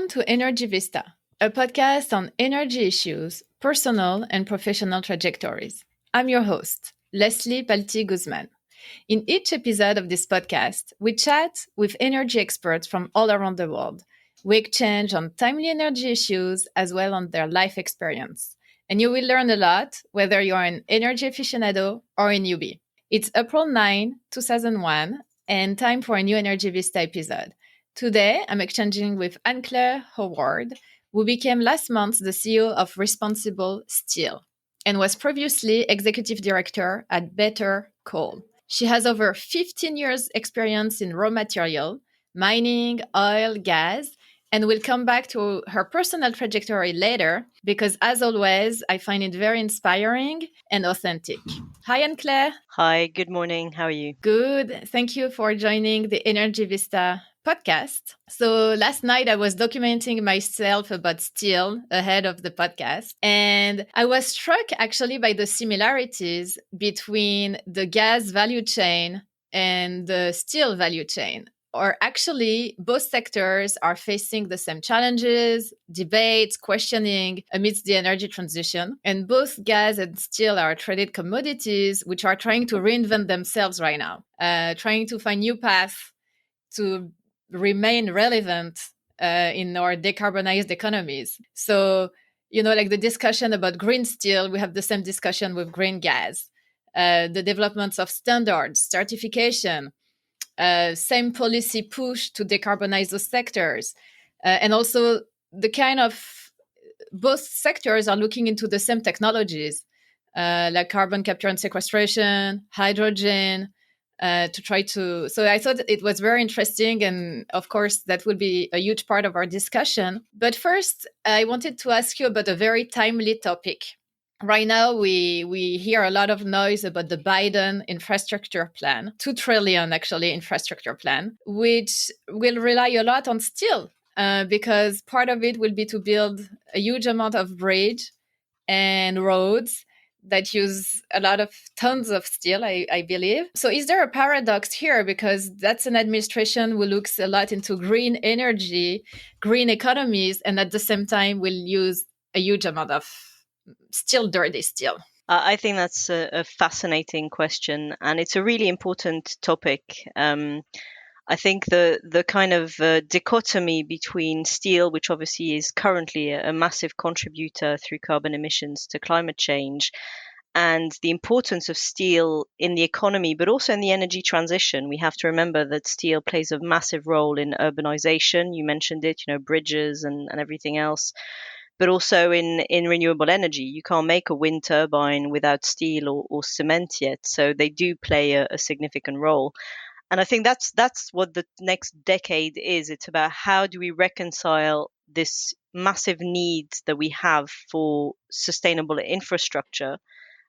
Welcome to Energy Vista, a podcast on energy issues, personal and professional trajectories. I'm your host, Leslie Palti-Guzman. In each episode of this podcast, we chat with energy experts from all around the world. We exchange on timely energy issues as well on their life experience. And you will learn a lot, whether you're an energy aficionado or a newbie. It's April 9, 2001, and time for a new Energy Vista episode. Today, I'm exchanging with Anne-Claire Howard, who became last month the CEO of ResponsibleSteel and was previously executive director at Better Coal. She has over 15 years experience in raw material, mining, oil, gas, and we'll come back to her personal trajectory later because, as always, I find it very inspiring and authentic. Hi, Anne-Claire. Hi, good morning. How are you? Good. Thank you for joining the Energy Vista podcast. So last night I was documenting myself about steel ahead of the podcast. And I was struck actually by the similarities between the gas value chain and the steel value chain. Or actually, both sectors are facing the same challenges, debates, questioning amidst the energy transition. And both gas and steel are traded commodities, which are trying to reinvent themselves right now, trying to find new paths to remain relevant in our decarbonized economies. So, like the discussion about green steel, we have the same discussion with green gas. The developments of standards, certification, same policy push to decarbonize those sectors. And also the kind of both sectors are looking into the same technologies, like carbon capture and sequestration, hydrogen, to try to. So I thought it was very interesting. And of course, that will be a huge part of our discussion. But first, I wanted to ask you about a very timely topic. Right now, we hear a lot of noise about the Biden infrastructure plan, 2 trillion actually infrastructure plan, which will rely a lot on steel because part of it will be to build a huge amount of bridge and roads that use tons of steel, I believe. So is there a paradox here? Because that's an administration who looks a lot into green energy, green economies, and at the same time will use a huge amount of dirty steel. I think that's a fascinating question, and it's a really important topic. I think the kind of dichotomy between steel, which obviously is currently a massive contributor through carbon emissions to climate change, and the importance of steel in the economy, but also in the energy transition. We have to remember that steel plays a massive role in urbanization. You mentioned it, bridges and everything else. But also in renewable energy. You can't make a wind turbine without steel or cement yet. So they do play a significant role. And I think that's what the next decade is. It's about how do we reconcile this massive need that we have for sustainable infrastructure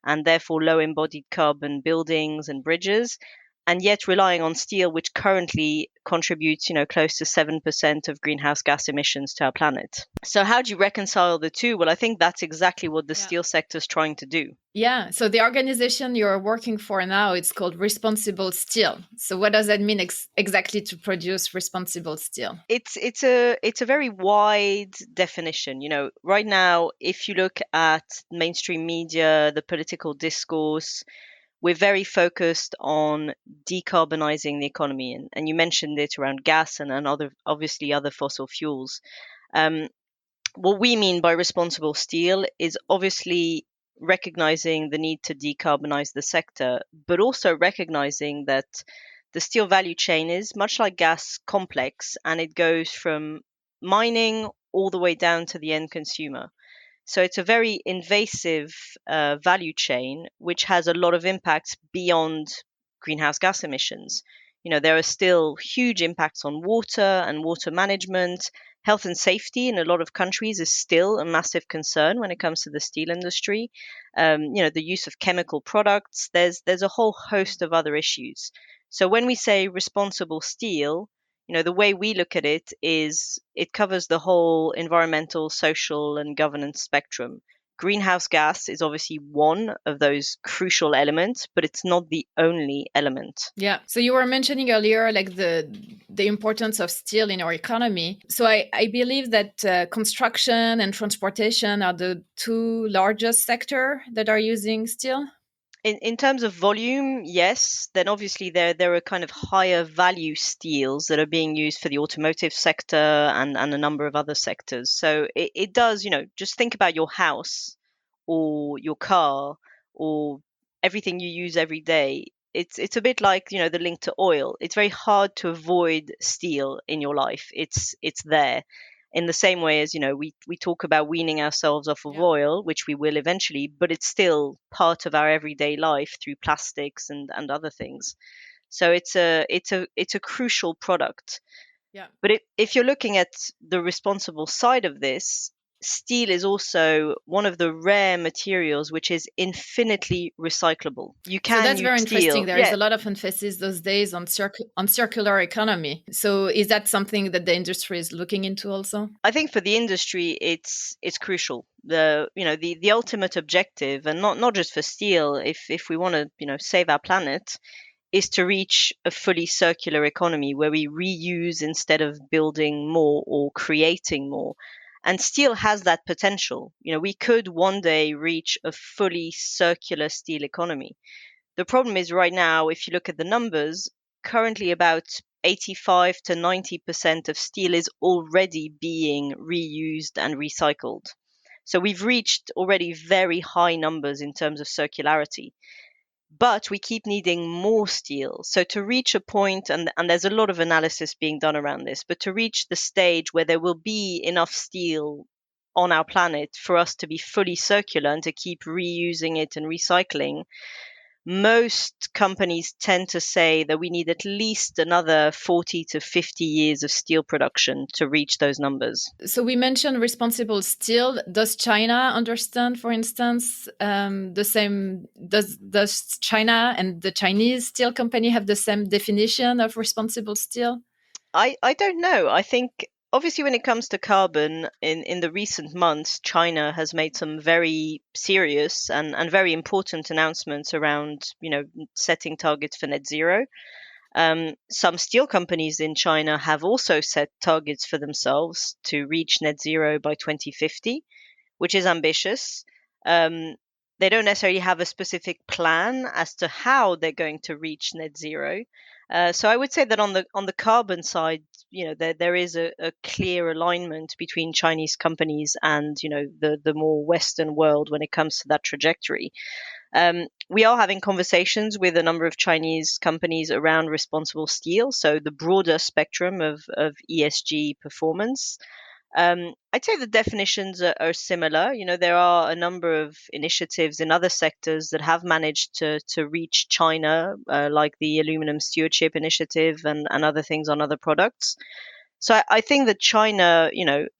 and therefore low embodied carbon buildings and bridges, and yet relying on steel, which currently contributes, close to 7% of greenhouse gas emissions to our planet. So how do you reconcile the two? Well, I think that's exactly what the steel sector is trying to do. Yeah. So the organization you're working for now, it's called ResponsibleSteel. So what does that mean exactly to produce responsible steel? It's a very wide definition. Right now, if you look at mainstream media, the political discourse, we're very focused on decarbonizing the economy. And you mentioned it around gas and obviously other fossil fuels. What we mean by responsible steel is obviously recognizing the need to decarbonize the sector, but also recognizing that the steel value chain is much like gas complex, and it goes from mining all the way down to the end consumer. So it's a very invasive value chain, which has a lot of impacts beyond greenhouse gas emissions. There are still huge impacts on water and water management. Health and safety in a lot of countries is still a massive concern when it comes to the steel industry. The use of chemical products, there's a whole host of other issues. So when we say responsible steel, the way we look at it is it covers the whole environmental, social, and governance spectrum, greenhouse gas is obviously one of those crucial elements, but it's not the only element. Yeah. So you were mentioning earlier, like the importance of steel in our economy. So I believe that construction and transportation are the two largest sector that are using steel. In terms of volume, yes. Then obviously there are kind of higher value steels that are being used for the automotive sector and a number of other sectors. So it does, just think about your house or your car or everything you use every day. It's a bit like, the link to oil. It's very hard to avoid steel in your life. It's there. In the same way as, we talk about weaning ourselves off of Yeah. oil, which we will eventually, but it's still part of our everyday life through plastics and other things. So it's a crucial product. Yeah. But if you're looking at the responsible side of this, steel is also one of the rare materials which is infinitely recyclable. You So can that's use very interesting. steel. There is Yeah, a lot of emphasis those days on circular economy. So is that something that the industry is looking into also? I think for the industry, it's crucial. The ultimate objective, and not just for steel, if we want to save our planet, is to reach a fully circular economy where we reuse instead of building more or creating more. And steel has that potential. We could one day reach a fully circular steel economy. The problem is right now, if you look at the numbers, currently about 85 to 90% of steel is already being reused and recycled. So we've reached already very high numbers in terms of circularity, but we keep needing more steel. So to reach a point, and there's a lot of analysis being done around this, but to reach the stage where there will be enough steel on our planet for us to be fully circular and to keep reusing it and recycling, most companies tend to say that we need at least another 40 to 50 years of steel production to reach those numbers. So we mentioned responsible steel. Does China understand, for instance, the same? Does China and the Chinese steel company have the same definition of responsible steel? I don't know. I think obviously when it comes to carbon in the recent months, China has made some very serious and very important announcements around, setting targets for net zero. Some steel companies in China have also set targets for themselves to reach net zero by 2050, which is ambitious. Um, they don't necessarily have a specific plan as to how they're going to reach net zero. So I would say that on the carbon side, there is a clear alignment between Chinese companies and the more Western world when it comes to that trajectory. We are having conversations with a number of Chinese companies around responsible steel, so the broader spectrum of ESG performance. I'd say the definitions are similar. There are a number of initiatives in other sectors that have managed to reach China, like the Aluminum Stewardship Initiative and other things on other products. So I think that China,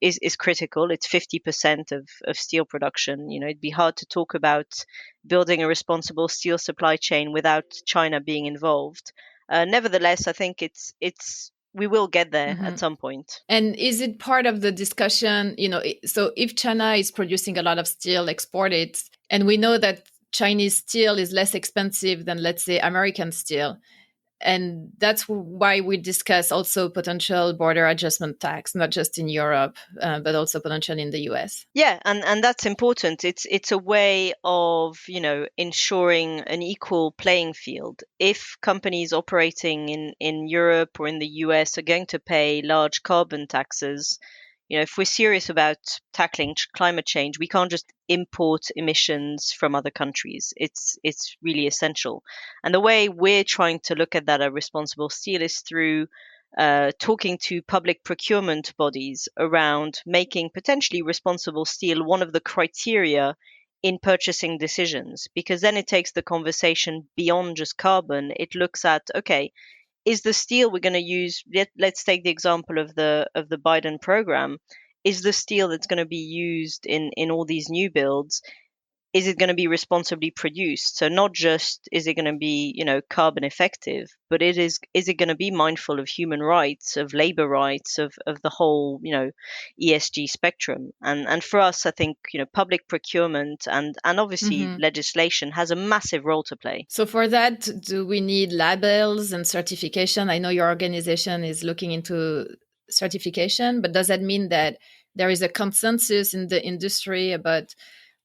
is critical. It's 50% of steel production. It'd be hard to talk about building a responsible steel supply chain without China being involved. Nevertheless, I think it's we will get there Hmm. at some point. And is it part of the discussion? So if China is producing a lot of steel, exported, and we know that Chinese steel is less expensive than, let's say, American steel, and that's why we discuss also potential border adjustment tax, not just in Europe, but also potentially in the US. Yeah, and that's important. It's a way of, ensuring an equal playing field. If companies operating in Europe or in the US are going to pay large carbon taxes, if we're serious about tackling climate change, we can't just import emissions from other countries. It's really essential. And the way we're trying to look at that at Responsible Steel is through talking to public procurement bodies around making potentially responsible steel one of the criteria in purchasing decisions, because then it takes the conversation beyond just carbon. It looks at, okay, is the steel we're going to use, let's take the example of the Biden program, is the steel that's going to be used in all these new builds, is it going to be responsibly produced? So not just is it going to be, carbon effective, but is it going to be mindful of human rights, of labor rights, of the whole, ESG spectrum? And for us, I think, public procurement and obviously Hmm. legislation has a massive role to play. So for that, do we need labels and certification? I know your organization is looking into certification, but does that mean that there is a consensus in the industry about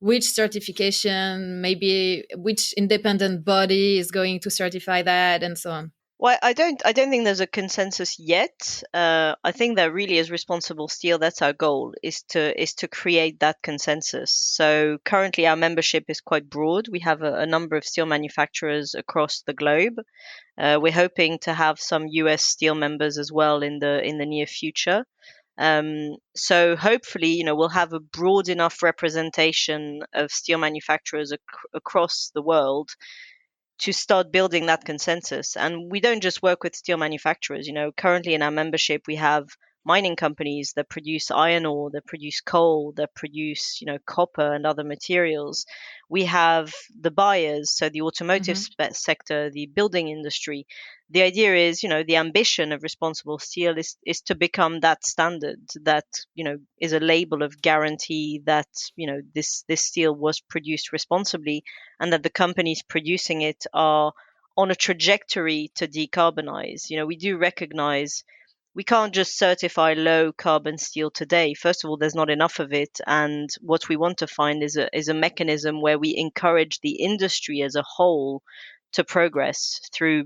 which certification, maybe which independent body is going to certify that, and so on? Well, I don't think there's a consensus yet. I think that really as responsible steel, that's our goal, is to create that consensus. So currently our membership is quite broad. We have a number of steel manufacturers across the globe. We're hoping to have some US steel members as well in the near future. So hopefully, we'll have a broad enough representation of steel manufacturers across the world to start building that consensus. And we don't just work with steel manufacturers. Currently in our membership, we have mining companies that produce iron ore, that produce coal, that produce, copper and other materials. We have the buyers, so the automotive Hmm. sector, the building industry. The idea is, the ambition of responsible steel is to become that standard that, is a label of guarantee that, this steel was produced responsibly, and that the companies producing it are on a trajectory to decarbonize. We do recognize we can't just certify low carbon steel today. First of all, there's not enough of it. And what we want to find is a mechanism where we encourage the industry as a whole to progress through,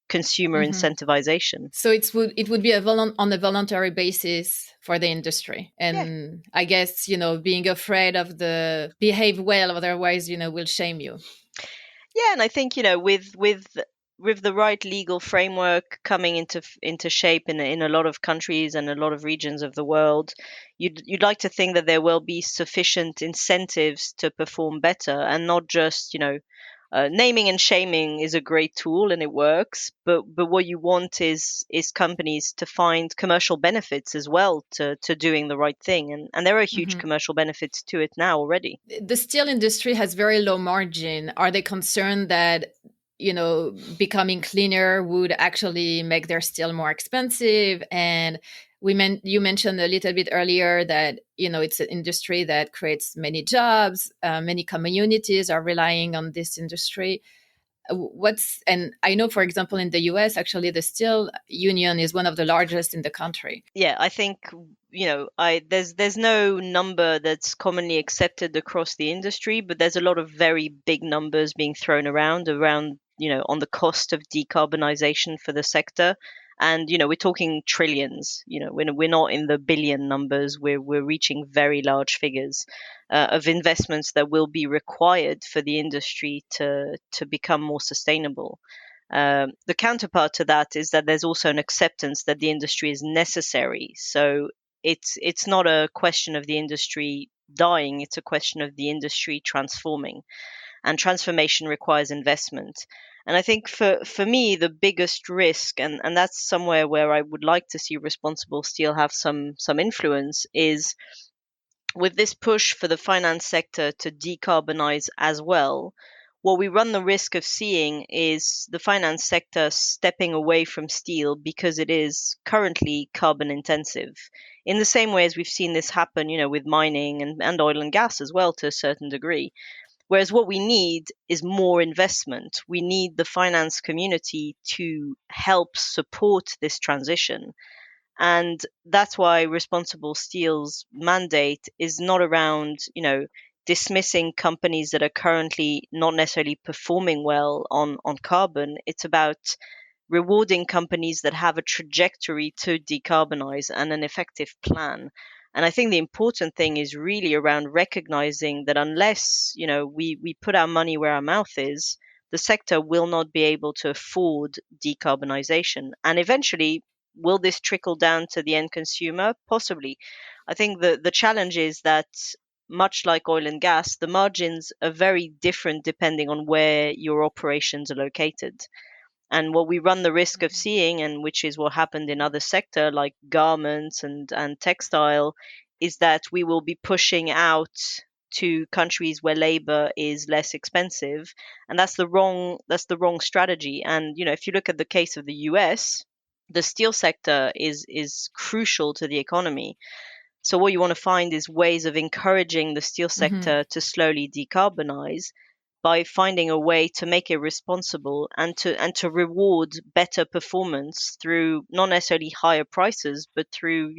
consumer Hmm. incentivization. So it would be on a voluntary basis for the industry, Yeah. and I guess being afraid of the behave well, otherwise will shame you. Yeah, and I think with the right legal framework coming into shape in a lot of countries and a lot of regions of the world, you'd like to think that there will be sufficient incentives to perform better, and not just naming and shaming is a great tool and it works, but what you want is companies to find commercial benefits as well to doing the right thing, and there are huge Hmm. commercial benefits to it now already. The steel industry has very low margin. Are they concerned that becoming cleaner would actually make their steel more expensive? And you mentioned a little bit earlier that it's an industry that creates many jobs. Many communities are relying on this industry. What's And I know, for example, in the US, actually, the steel union is one of the largest in the country. Yeah, I think I there's no number that's commonly accepted across the industry, but there's a lot of very big numbers being thrown around on the cost of decarbonization for the sector. And we're talking trillions. We're not in the billion numbers. We're reaching very large figures of investments that will be required for the industry to become more sustainable. The counterpart to that is that there's also an acceptance that the industry is necessary. So it's not a question of the industry dying; it's a question of the industry transforming, and transformation requires investment. And I think for me, the biggest risk, and that's somewhere where I would like to see responsible steel have some influence, is with this push for the finance sector to decarbonize as well. What we run the risk of seeing is the finance sector stepping away from steel because it is currently carbon intensive. In the same way as we've seen this happen, with mining and oil and gas as well to a certain degree. Whereas what we need is more investment. We need the finance community to help support this transition. And that's why Responsible Steel's mandate is not around, dismissing companies that are currently not necessarily performing well on carbon. It's about rewarding companies that have a trajectory to decarbonize and an effective plan. And I think the important thing is really around recognizing that unless, we put our money where our mouth is, the sector will not be able to afford decarbonization. And eventually, will this trickle down to the end consumer? Possibly. I think the challenge is that much like oil and gas, the margins are very different depending on where your operations are located. And what we run the risk of seeing, and which is what happened in other sector like garments and textile, is that we will be pushing out to countries where labor is less expensive, and that's the wrong strategy. And if you look at the case of the US, the steel sector is crucial to the economy. So what you want to find is ways of encouraging the steel Hmm. sector to slowly decarbonize by finding a way to make it responsible and to reward better performance through not necessarily higher prices, but through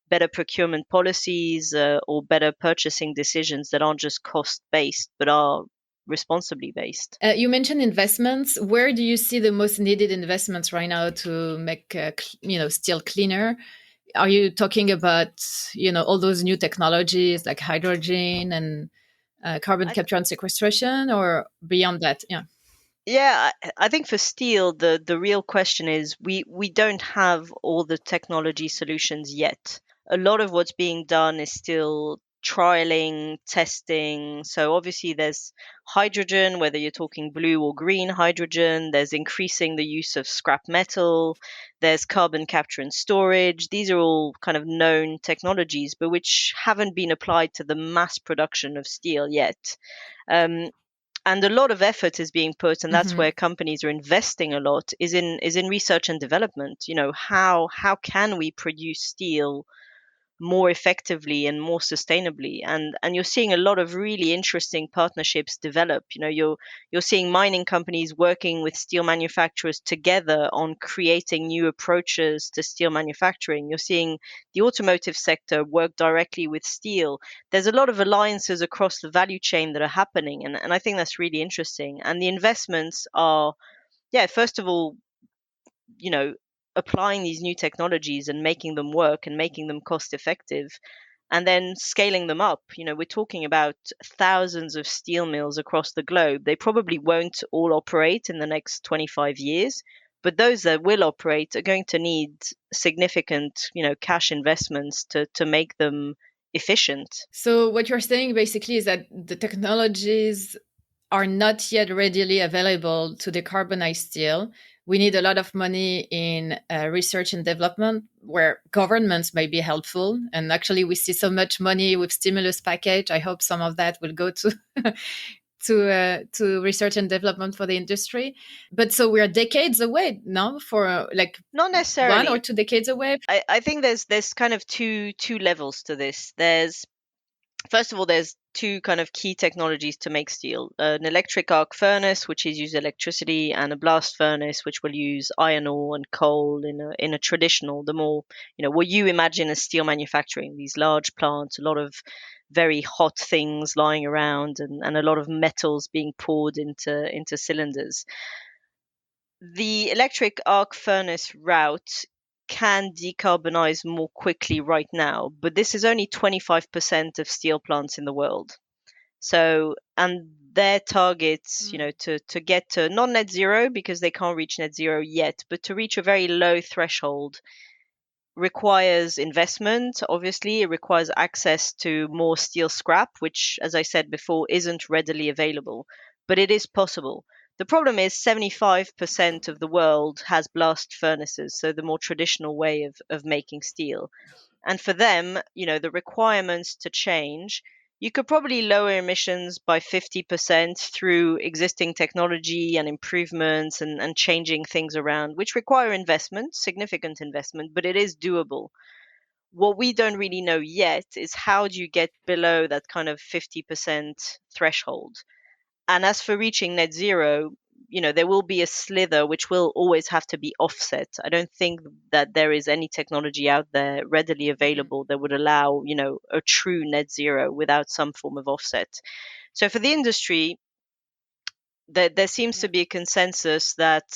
better procurement policies, or better purchasing decisions that aren't just cost based but are responsibly based. You mentioned investments. Where do you see the most needed investments right now to make steel cleaner? Are you talking about all those new technologies like hydrogen and carbon I, capture and sequestration, or beyond that? Yeah. Yeah, I think for steel, the real question is we don't have all the technology solutions yet. A lot of what's being done is still trialing, testing. So obviously there's hydrogen, whether you're talking blue or green hydrogen, there's increasing the use of scrap metal, there's carbon capture and storage. These are all kind of known technologies, but which haven't been applied to the mass production of steel yet. Um, and a lot of effort is being put, and that's Hmm. where companies are investing a lot, is in research and development. How can we produce steel more effectively and more sustainably, and you're seeing a lot of really interesting partnerships develop. You're seeing mining companies working with steel manufacturers together on creating new approaches to steel manufacturing. You're seeing the automotive sector work directly with steel. There's a lot of alliances across the value chain that are happening, and I think that's really interesting. And the investments are, yeah, first of all, you know applying these new technologies and making them work and making them cost effective, and then scaling them up. We're talking about thousands of steel mills across the globe. They probably won't all operate in the next 25 years, but those that will operate are going to need significant, cash investments to make them efficient. So what you're saying basically is that the technologies are not yet readily available to decarbonize steel. We need a lot of money in research and development, where governments may be helpful. And actually, we see so much money with stimulus package. I hope some of that will go to to research and development for the industry. But so we're decades away now, for like Not 1 or necessarily. 2 decades away. I think there's kind of two levels to this. First of all, there's two kind of key technologies to make steel: an electric arc furnace, which is use electricity, and a blast furnace, which will use iron ore and coal in a traditional, the more, what you imagine as steel manufacturing, these large plants, a lot of very hot things lying around, and a lot of metals being poured into cylinders. The electric arc furnace route can decarbonize more quickly right now, but this is only 25% of steel plants in the world. So, and their targets, to get to not net zero, because they can't reach net zero yet, but to reach a very low threshold requires investment. Obviously, it requires access to more steel scrap, which, as I said before, isn't readily available, but it is possible. The problem is 75% of the world has blast furnaces, so the more traditional way of making steel. And for them, the requirements to change, you could probably lower emissions by 50% through existing technology and improvements, and changing things around, which require investment, significant investment, but it is doable. What we don't really know yet is how do you get below that kind of 50% threshold. And as for reaching net zero, there will be a slither which will always have to be offset. I don't think that there is any technology out there readily Mhm. available that would allow, a true net zero without some form of offset. So for the industry, there seems to Yeah. be a consensus that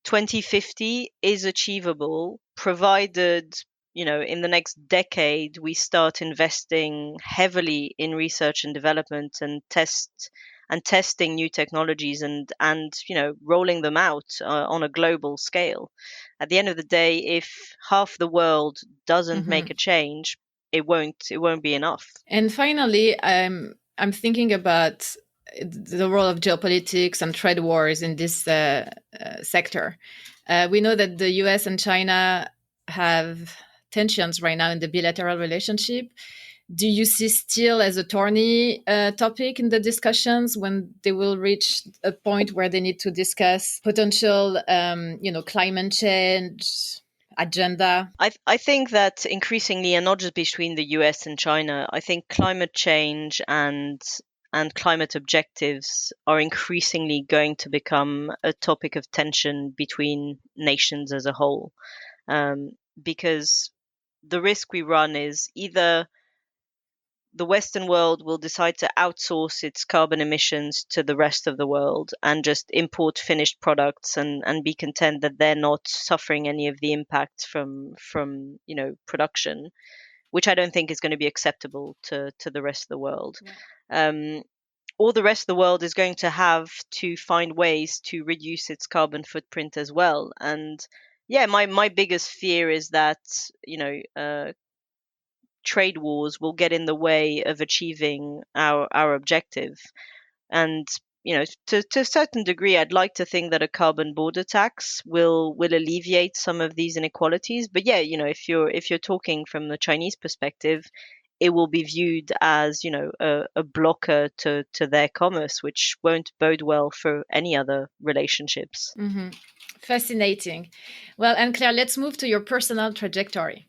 2050 is achievable, provided, in the next decade we start investing heavily in research and development, and testing new technologies, and rolling them out on a global scale. At the end of the day, if half the world doesn't make Mhm. a change, it won't be enough. And finally, I'm thinking about the role of geopolitics and trade wars in this sector. We know that the U.S. and China have tensions right now in the bilateral relationship. Do you see steel as a thorny topic in the discussions when they will reach a point where they need to discuss potential, climate change agenda? I think that increasingly, and not just between the US and China, I think climate change and climate objectives are increasingly going to become a topic of tension between nations as a whole. Because the risk we run is either the Western world will decide to outsource its carbon emissions to the rest of the world and just import finished products and be content that they're not suffering any of the impact from production, which I don't think is going to be acceptable to the rest of the world. Yeah. Or the rest of the world is going to have to find ways to reduce its carbon footprint as well. And yeah, my biggest fear is that trade wars will get in the way of achieving our objective. And to a certain degree, I'd like to think that a carbon border tax will alleviate some of these inequalities. But yeah, if you're talking from the Chinese perspective, it will be viewed as a blocker to their commerce, which won't bode well for any other relationships. Mm-hmm. Fascinating. Well, and Claire, let's move to your personal trajectory.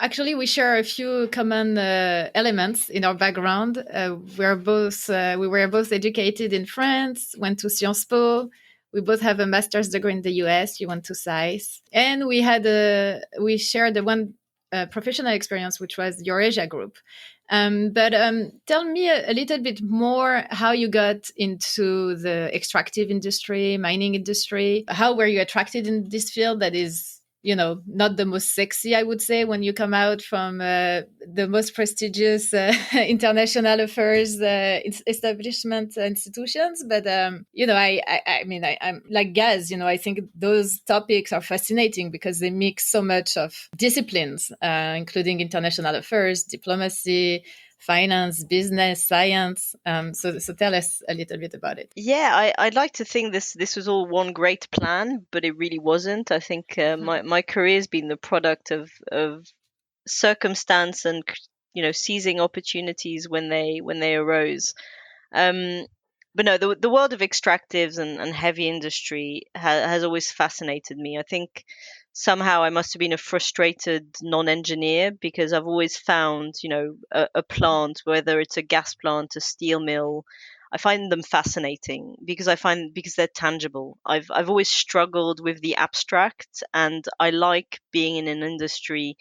Actually, we share a few common elements in our background. We were both educated in France, went to Sciences Po. We both have a master's degree in the US. You went to SAIS, and we shared the one professional experience, which was your Asia group. But tell me a little bit more how you got into the extractive industry, mining industry. How were you attracted in this field that is, not the most sexy, I would say, when you come out from the most prestigious international affairs establishment institutions. But I'm like Gaz. I think those topics are fascinating because they mix so much of disciplines, including international affairs, diplomacy, finance, business, science. So tell us a little bit about it. Yeah, I'd like to think this was all one great plan, but it really wasn't. I think my career's been the product of circumstance and seizing opportunities when they arose. Um, but no, the world of extractives and heavy industry has always fascinated me. I think somehow I must have been a frustrated non-engineer because I've always found, a plant, whether it's a gas plant, a steel mill, I find them fascinating because they're tangible. I've always struggled with the abstract, and I like being in an industry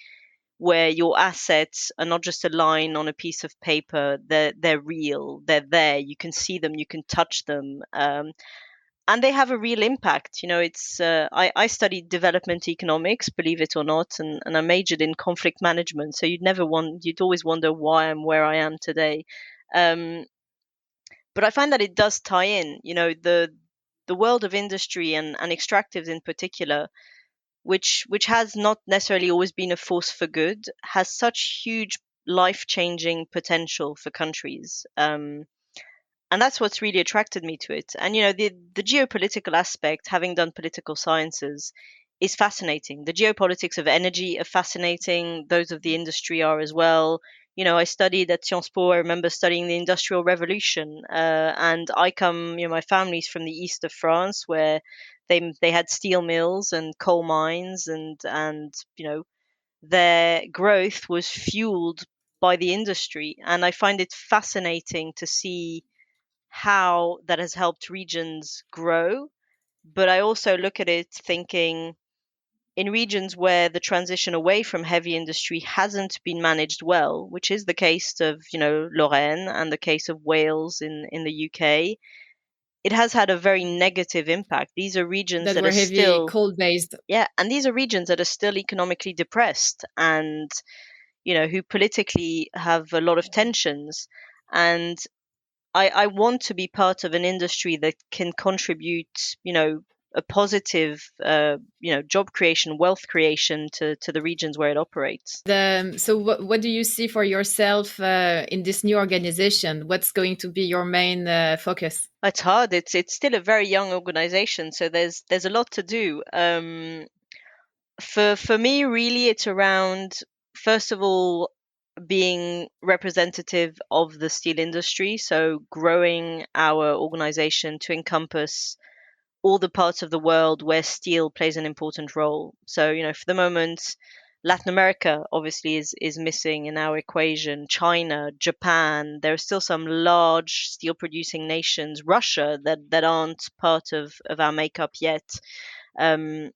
where your assets are not just a line on a piece of paper. They're real. They're there. You can see them. You can touch them. And they have a real impact. It's I studied development economics, believe it or not, and I majored in conflict management. So you'd always wonder why I'm where I am today. Um, but I find that it does tie in. The world of industry and extractives in particular, which has not necessarily always been a force for good, has such huge life changing potential for countries. And that's what's really attracted me to it. And the geopolitical aspect, having done political sciences, is fascinating. The geopolitics of energy are fascinating. Those of the industry are as well. I studied at Sciences Po. I remember studying the Industrial Revolution, and my family's from the east of France, where they had steel mills and coal mines, and their growth was fueled by the industry. And I find it fascinating to see how that has helped regions grow. But I also look at it thinking, in regions where the transition away from heavy industry hasn't been managed well, which is the case of, Lorraine and the case of Wales in the UK, it has had a very negative impact. These are regions That that are were heavy still, coal based. yeah, and these are regions that are still economically depressed and, who politically have a lot of tensions. And I want to be part of an industry that can contribute, a positive, job creation, wealth creation to the regions where it operates. So what do you see for yourself in this new organization? What's going to be your main focus? It's hard. It's still a very young organization, so there's a lot to do. For me, really, it's around first of all, being representative of the steel industry, so growing our organization to encompass all the parts of the world where steel plays an important role. So, for the moment, Latin America obviously is missing in our equation. China, Japan, there are still some large steel producing nations, Russia, that aren't part of our makeup yet. Um,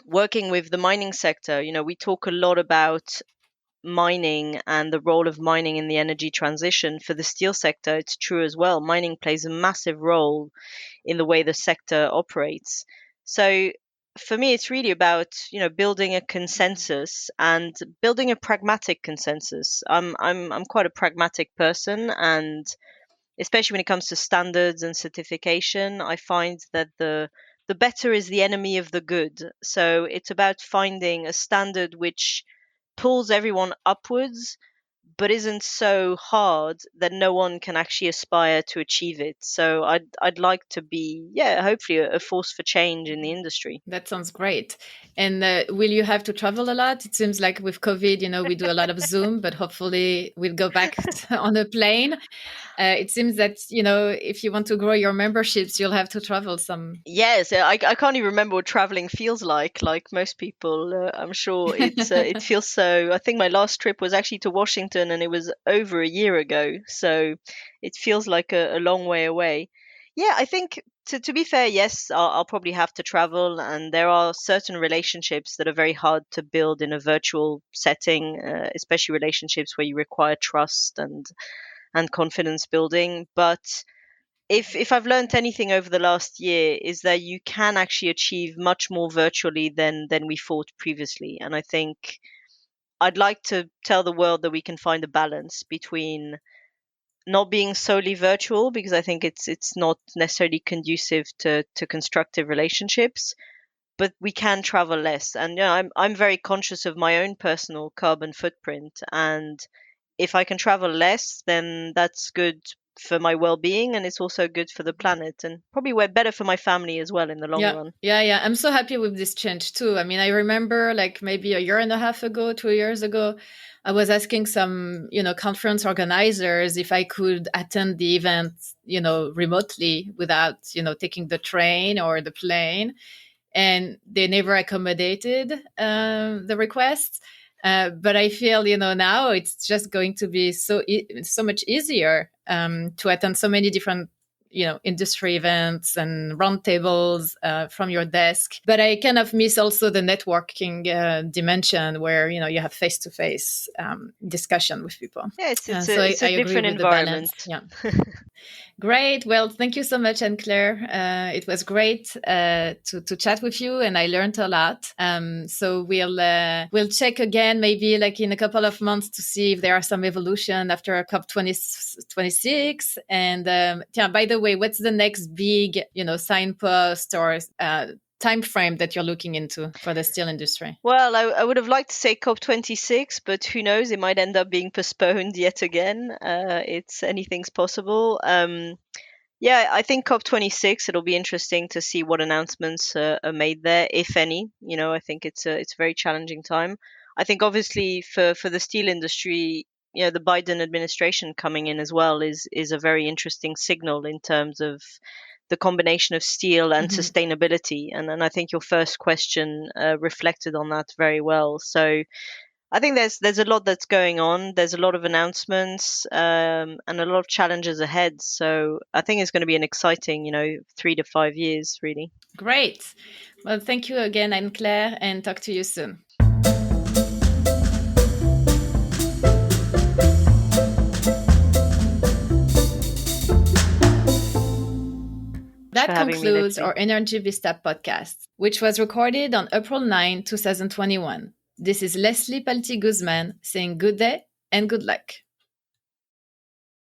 Working with the mining sector, we talk a lot about mining and the role of mining in the energy transition. For the steel sector, it's true as well. Mining plays a massive role in the way the sector operates. So for me, it's really about building a consensus and building a pragmatic consensus. I'm quite a pragmatic person, and especially when it comes to standards and certification, I find that the better is the enemy of the good. So it's about finding a standard which pulls everyone upwards but isn't so hard that no one can actually aspire to achieve it. So I'd like to be, hopefully a force for change in the industry. That sounds great. And will you have to travel a lot? It seems like with COVID, we do a lot of Zoom, but hopefully we'll go back on a plane. It seems that, if you want to grow your memberships, you'll have to travel some. Yes, I can't even remember what traveling feels like. Like most people, I'm sure it feels so. I think my last trip was actually to Washington, and it was over a year ago. So it feels like a long way away. Yeah, I think to be fair, yes, I'll probably have to travel, and there are certain relationships that are very hard to build in a virtual setting, especially relationships where you require trust and confidence building. But if I've learned anything over the last year is that you can actually achieve much more virtually than we thought previously. And I think I'd like to tell the world that we can find a balance between not being solely virtual, because I think it's not necessarily conducive to constructive relationships, but we can travel less. And I'm very conscious of my own personal carbon footprint, and if I can travel less, then that's good for my well-being, and it's also good for the planet, and probably better for my family as well in the long Yeah, run. yeah. I'm so happy with this change too. I mean, I remember like maybe a year and a half ago, 2 years ago, I was asking some, conference organizers if I could attend the event, remotely without, taking the train or the plane, and they never accommodated the requests. But I feel, now it's just going to be so much easier to attend so many different, industry events and roundtables from your desk. But I kind of miss also the networking dimension where, you have face-to-face discussion with people. Yeah, it's So a it's I a agree different with the balance. environment. Yeah. Great. Well, thank you so much, Anne-Claire. It was great to chat with you, and I learned a lot. So we'll check again, maybe like in a couple of months, to see if there are some evolution after COP26. And yeah, by the way, what's the next big, signpost or time frame that you're looking into for the steel industry? Well, I would have liked to say COP26, but who knows? It might end up being postponed yet again. It's anything's possible. Yeah, I think COP26. It'll be interesting to see what announcements are made there, if any. I think it's a very challenging time. I think obviously for the steel industry, the Biden administration coming in as well is a very interesting signal in terms of the combination of steel and sustainability. And I think your first question reflected on that very well. So I think there's a lot that's going on. There's a lot of announcements and a lot of challenges ahead. So I think it's going to be an exciting, 3 to 5 years, really. Great. Well, thank you again, Anne-Claire, and talk to you soon. That concludes our Energy Vista podcast, which was recorded on April 9, 2021. This is Leslie Palti-Guzman saying good day and good luck.